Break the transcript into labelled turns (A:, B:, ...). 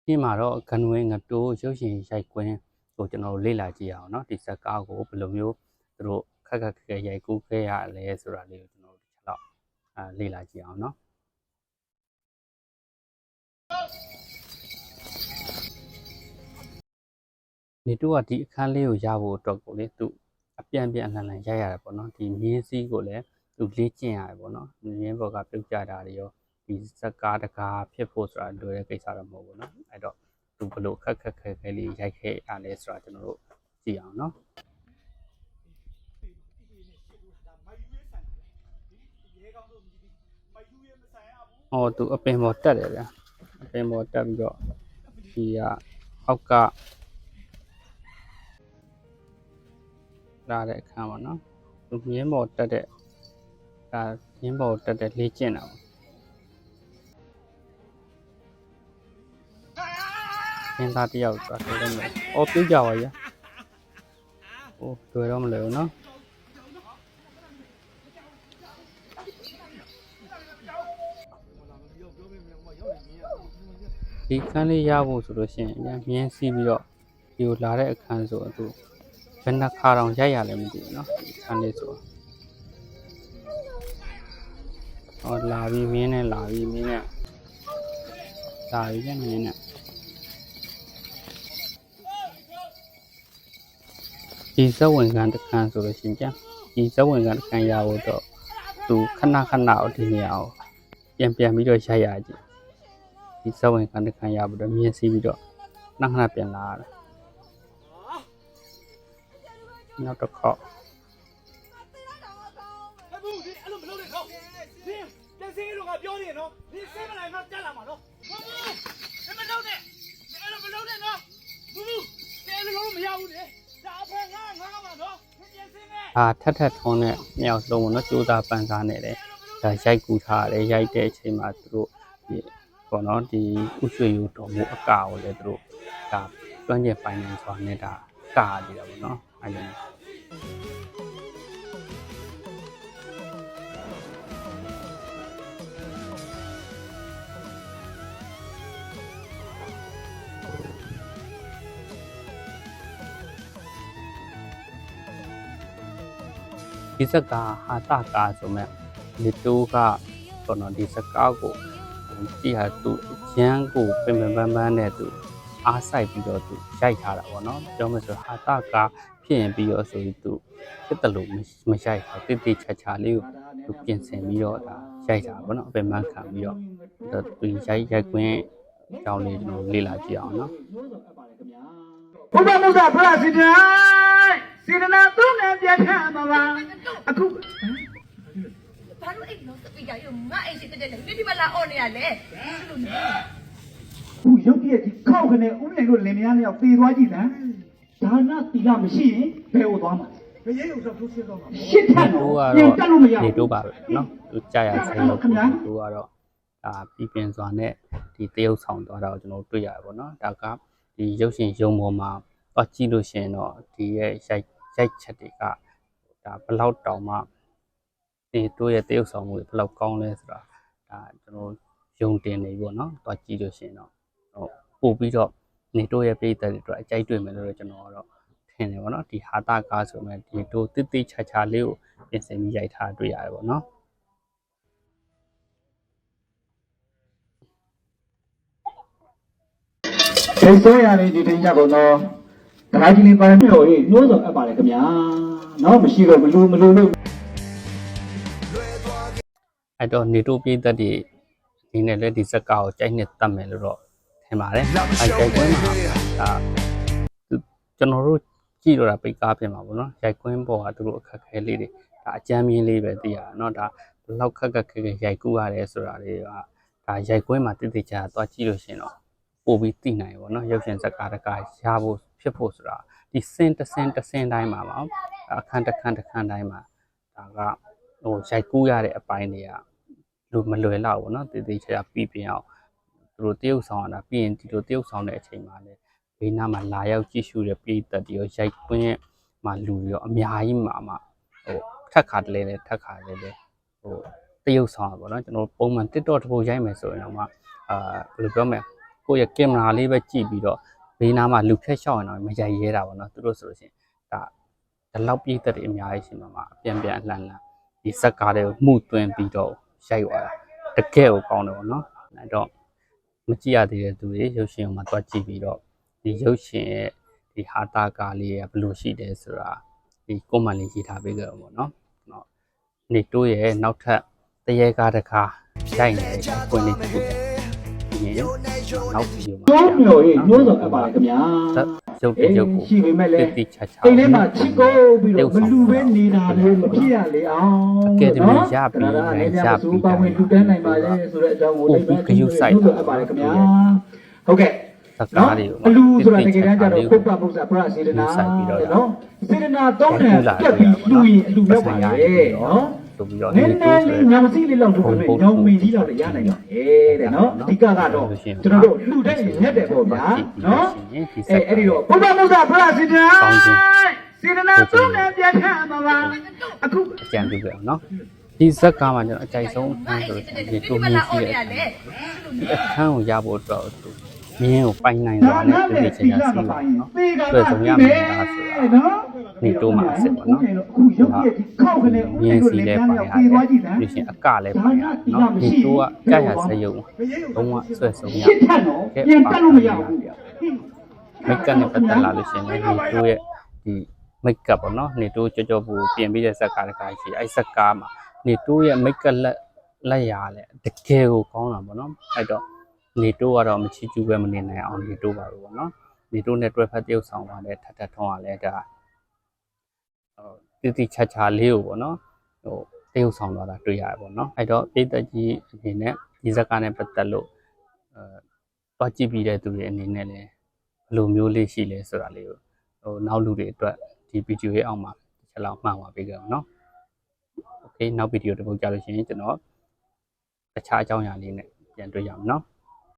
A: ဒီမှာတော့ဂန်ဝင်းငတိုးရုပ်ရှင်ရိုက်ကွင်းကိုကျွန်တော်လေ့လာကြည့်အောင်เนาะဒီဇက်ကားကိုဘယ်လိုမျိုးသူတို့ခက်ရိုက်ကူးခဲ့ရလဲဆိုတာလေးကိုကျွန်တော်တစ်ချက်တော့လေ့လာကြည့်အောင်เนาะနေတူကဒီအခန်းလေးကိုရဖို့အတွက်ကိုလေသူအပြန်အလှန်ရိုက်ရတယ်ပေါ့နော်ဒီမြင်းစည်းကိုလည်းသူလေ့ကျင့်ရတယ်ပေါ့နော်မြင်းဘော်ကပြုတ်ကြတာတွေရောဒီဇက်ကားတကားဖြစ်ဖို့ဆိုတာလွယ်တဲ့ကိစ္စတော့မဟုတ်ဘူးเนาะအဲ့တော့သူဘလို့ခက်လေးရိုက်ခဲ့ရလဲဆိုတာကျွန်တော်တို့ကြည့်အောင်เนาะသူအပင်ပေါ်တက်တယ်ဗျာအပင်ပေါ်တက်ပြီးတော့ဒီကအောက်ကလာတဲ့အခန်းပေါ့နော်သူမြင်းပေါ်တက်တဲ့မြင်းပေါ်တက်တဲ့လေ့ကျင့်တာပေါ့မြင်းသားတယောက်သွားတွေ့တယ်မယ်ပြုတ်ကြပါရဲ့တွေ့တော့မလဲဘူးနော်ဒီခန်းလေးရဖို့ဆိုလို့ရှိရင်မြင်းစီးပြီးတော့ဒီကိုလာတဲ့အခန်းဆိုသူဘယ်နှခါတောင်ရိုက်ရလဲမသိဘူးเนาะဒီခန်းလေးဆိုလာပြီးမြင်းနဲ့လာပြီးမြင်းနဲ့လာပြီးမြင်းနဲ့ဒီဇဝင်ကန်တစ်ခန်းဆိုလို့ရှိရင်ဒီဇဝင်ကန်တစ်ခန်းရဖို့တော့သူခဏကိုဒီနေရာကိုပြန်ပြီးတော့ရိုက်ရကြည့်ဒီဇဝင်ကန်တစ်ခန်းရဖို့တော့မြင်းစီးပြီးတော့ခဏပြန်လာရတယ်နောက်တစ်ခေါက်ပြောနေနော်ဒီစိတ်မလိုက်တော့တက်လာမှာနော်မလုပ်နဲ့အဲ့လိုမလုပ်နဲ့နော်ဘူးတယ်လို့မရဘူးလေဒါအဖေငါမှာနော်ပြင်စင်းနဲ့ထက်ထုံးနဲ့မြောက်လုံးနော်ကြိုးစားပန်းစားနေတယ်ဒါရိုက်ကူထားတယ်ရိုက်တဲ့အချိန်မှာသူတို့ဒီပေါ့နော်ဒီဥရွှေယူတော်မူအကာကိုလည်းသူတို့ဒါတွန်းကျင်ပိုင်းနေဆိုတာနဲ့ဒါကာကြည့်တာပေါ့နော်အဲ့လိုဒီဇက်ကာဟာတာကာဆိုမဲ့ဒီတိုးကပေါ့နော်ဒီဇက်ကာကိုကြည့်ဟာသူရန်ကိုပင်ပန်းနဲ့သူအားဆိုင်ပြီးတော့သူရိုက်ထားတာပေါ့နော်ပြောမယ်ဆိုဟာတာကာဖြစ်ရင်ပြီးတော့ဆိုပြီးသူဖြစ်တယ်လို့မရိုက်ဘူးတိချာလေးကိုသူပြင်ဆင်ပြီးတော့ဒါရိုက်တာပေါ့နော်အပင်ပန်းခံပြီးတော့သူရိုက်ကွင်းအကြောင်းလေးကျွန်တော်လေ့လာကြည့်အောင်နော်
B: ဘုရားမုဒ္ဒဖလားစီတိုင်းစေတနာသုံးနဲ့ပြတ်ထမှာပါအခု
C: ဘာလို့အဲ့လိုစပီကာရုံငါအဲ့ရှိတဲ့လေဒီမလာအော်နေရလေ
B: ဦးရုပ်ကြီးဒီခောက်ခနဲ့ဦးနိုင်တို့လင်မယားနှစ်ယောက်သေသွားကြည့်လားဒါနသီလမရှိရင်ဘယ်ဟိုသွားမှာဘယ်ရဲရုံတော့ထိုးရှင်းတော့မှာရှစ်ထက်တော့ပြန်တက်လို့မရဘူး
A: နေတော့ပါပဲနော်သူကြာရဆင်းလို့သူကတော့ဒါပြည်ပင်စွာနဲ့ဒီတရုတ်ဆောင်သွားတာကိုကျွန်တော်တွေ့ရတယ်ပေါ့နော်ဒါကဒီရုပ်ရှင်ရုံပေါ်မှာတော့ကြည့်လို့ရှိရင်တော့ဒီရဲ့ရိုက်ချက်တွေကဒါဘလောက်တောင်မှဒီတို့ရဲ့တရုတ်ဆောင်မှုတွေဘလောက်ကောင်းလဲဆိုတာဒါကျွန်တော်ယုံတင်နေပြီပေါ့နော်တော့ကြည့်လို့ရှိရင်တော့ပို့ပြီးတော့နေတို့ရဲ့ပြည်သက်တွေအတွက်အကြိုက်တွေ့မယ်လို့ကျွန်တော်ကတော့ထင်တယ်ပေါ့နော်ဒီဟာတာကားဆိုမဲ့ဒီတို့တိချာလေးကိုပြင်ဆင်ပြီးရိုက်ထားတွေ့ရတယ်ပေါ့နော်
B: ဒီဆိုရလေးဒီတင်ကြကုန်တော့ဒကာကြီးလေးပိုင်းမျိုးရေးနှိုးဆောင်အပ်ပါတယ်ခင်ဗျာနော်မရှိတော့မလူလို့
A: အဲ့တော့နေတို့ပြည်သက်တွေဒီနဲ့လည်းဒီဇက်ကာကိုကြိုက်နှစ်တတ်မယ်လို့တော့ထင်ပါတယ်အဲ့ကြိုက်ကွင်းမှာဒါကျွန်တော်တို့ကြည့်တော့တာပိတ်ကားပြင်မှာပေါ့နော်ရိုက်ကွင်းပေါ်ကသူတို့အခက်ခဲလေးတွေဒါအကြမ်းမြင်လေးပဲသိရတာเนาะဒါဘယ်လောက်ခက်ရိုက်ကူးရတယ်ဆိုတာတွေကဒါရိုက်ကွင်းမှာတိကျသွားကြည့်လို့ရှင်တော့ပို့ပြီးသိနိုင်ပေါ့နော်ရုပ်ရှင်ဇက်ကာတကာရဖို့ဖြစ်ဖို့ဆိုတာဒီစင်တစ်စင်တိုင်းမှာပါအခန်းတစ်ခန်းတိုင်းမှာဒါကရိုက်ကူးရတဲ့အပိုင်းတွေကလူမလွယ်တော့ဘူးเนาะတိကျပြီးပြင်အောင်သူတို့တရုတ်ဆောင်ရတာပြီးရင်ဒီလိုတရုတ်ဆောင်တဲ့အချိန်မှာလည်းဘေးနားမှာလာရောက်ကြည့်ရှုတဲ့ပြည်သက်တွေရောရိုက်ကွင်းရဲ့မှာလူတွေရောအများကြီးမှာထက်ခါတလဲထက်ခါလဲ တရုပ်ဆောင်ပါတော့ကျွန်တော်ပုံမှန် TikTok တစ်ပုတ်ရိုက်မယ်ဆိုရင်တော့မှဘယ်လိုပြောမလဲကိုယ့်ရဲ့ကင်မရာလေးပဲကြည့်ပြီးတော့ဘေးနားမှာလူဖြတ်လျှောက်ရင်တော့မရိုက်ရဲတာပေါ့နော်သူတို့ဆိုလို့ရှိရင်ဒါဒီလောက်ပြည့်တဲ့တွေအများကြီးရှိမှာအပြန်ပြန်အလှန်လှန်ဒီစက်ကားတွေကိုမှုသွင်းပြီးတော့ရိုက်သွားတာတကယ်ကိုကောင်းတယ်ပေါ့နော်အဲ့တော့မကြည့်ရသေးတဲ့သူတွေရုပ်ရှင်မှာတွားကြည့်ပြီးတော့ဒီရုပ်ရှင်ရဲ့ဒီဟာတာကားလေးကဘယ်လိုရှိတယ်ဆိုတာဒီကွန်မန့်လေးရေးထားပေးကြတော့ပေါ့နော်နေတိုးရဲ့နောက်ထပ်တရေကားတစ်ခါရိုက်နေတယ်ပွင့်လေးတစ်ခုဒီနောက်ဗီဒီယိုမှာ
B: တော့မျိုးရေးနှိုးဆောင်အပ်ပါလေခင်ဗျာ
A: ရုပ်တရုပ်ကို
B: ရှိပေမဲ့လည်း
A: တိချာချာ
B: အိမ်ထဲမှာချစ်ကိုပြီးတော့မလူပဲနေတာမျိုးမဖြစ်ရလေအောင်
A: အကယ်ဒမီရပြီးရပြီး
B: ပါဝင်လူတန်းနိုင်ပါလေဆိုတဲ့အကြောင်းကိုလည်းနှိုးဆောင်အပ်ပါလေခင်ဗျာဟုတ်ကဲ့
A: စကားတွေကို
B: ဘလူဆိုတာတကယ်တမ်းကျတော့ပုပ္ပပု္ပ္ပပရစေတနာနော်စေတနာသုံးတယ်ပြတ်ပြီးလူရင်အလူရောက်ပါလေနော်
A: ဆိုပြီးတော့
B: နည်းနည်းလေးညောင်စီလေးလောက်လုပ်ပေးမယ်ညောင်မီကြီးလောက်လည်းရနိုင်ပါတဲ့နော်အဓိကကတော့ကျွန်တော်တို့လူတဲ့ညက်တယ်ပေါ့ဗျာနော်အဲ့ဒီတော့ပုပ္ပပု္ပ္ပပရစေတနာစေတနာသုံးတယ်ပြတ်ထမှာပါအခု
A: အကြံပြုပြအောင်နော်ဒီဇက်ကားမှာကျွန်တော်အကြိုက်ဆုံးဖမ်းဆိုရင်ဒီတိုမီရှိတဲ့ဒီအခန်းကိုရဖို့အတွက်သူမြင်းကိုပိုင်နိုင်တာနဲ့ပြည်ချင်တာစီးပါနော်တွေ့ဆုံးရမယ်ဒါဆိုတာနေတိုးမှာအစ်စ်ပေါ့နော်
B: အခုရုပ်ရည်ခောက်ခနဲ့ဦးလေးတို့လင်မယားပြေးသွားကြည့်စမ်း
A: ပြီးရှင်အကလည်းပိုင်ရနော်နေတိုးကကြာရစရုံလုံးဝဆွဲဆုံးရ
B: ရှစ်ထက်တော့ပြန်တက်လို့မရဘူး
A: မိတ်ကပ်နဲ့ပတ်သက်လာလို့ရှင်နေတိုးရဲ့ဒီမိတ်ကပ်ပေါ့နော်နေတိုးကြောကြောပူပြင်ပြီးတဲ့ဇက်ကားတစ်ခါရှိအဲ့ဇက်ကားမှာနေတိုးရဲ့မိတ်ကပ်လက်ရလဲတကယ်ကိုကောင်းတာပေါ့နော်အဲ့တော့နေတိုးကတော့မချီကျူးပဲမနေနိုင်အောင်နေတိုးပါလို့ပေါ့နော်နေတိုးနဲ့တွဲဖက်တရုပ်ဆောင်ပါတဲ့ထထထုံးကလည်းဒါတိချာချာလေးကိုပေါ့နော်ဟိုတရုပ်ဆောင်သွားတာတွေ့ရတယ်ပေါ့နော်အဲ့တော့ပြည်သက်ကြီးအနေနဲ့ဒီဇက်ကားနဲ့ပတ်သက်လို့တွားကြည့်ပြီးတဲ့သူတွေအနေနဲ့လည်းဘယ်လိုမျိုးလေးရှိလဲဆိုတာလေးကိုဟိုနောက်လူတွေအတွက်ဒီဗီဒီယိုရဲ့အောက်မှာတစ်ချက်လောက်မှတ်ပါပေးကြအောင်နော်โอเคနောက်ဗီဒီယိုတစ်ပုဒ်ကြလို့ရှိရင်ကျွန်တော်တခြားအကြောင်းအရာလေးနဲ့ပြန်တွေ့ရအောင်နော်